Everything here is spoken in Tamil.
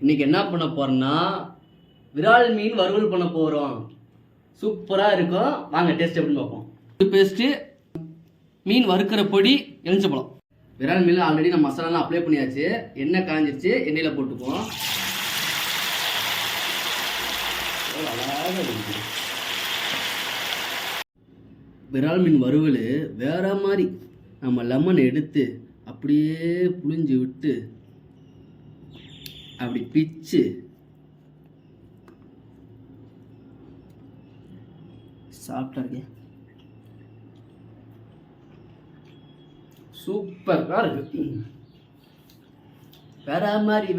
இன்னைக்கு என்ன பண்ண போறோம்னா விரால் மீன் வறுவல் பண்ண போறோம். சூப்பரா இருக்கும். வாங்க டேஸ்ட் எப்படின்னு பார்ப்போம். பேஸ்ட்டு, மீன் வறுக்கிற பொடி, எலுமிச்சம்பழம். விரால் மீன் ஆல்ரெடி நம்ம மசாலாலாம் அப்ளை பண்ணியாச்சு. எண்ணெய் காஞ்சிருச்சு, எண்ணெயில் போட்டுப்போம். விரால் மீன் வறுவல் வேற மாதிரி. நம்ம லெமன் எடுத்து அப்படியே புளிஞ்சு விட்டு அப்படி பிச்சு சாப்பிட்டா இருக்கேன். சூப்பராக இருக்கு. வேற மாதிரி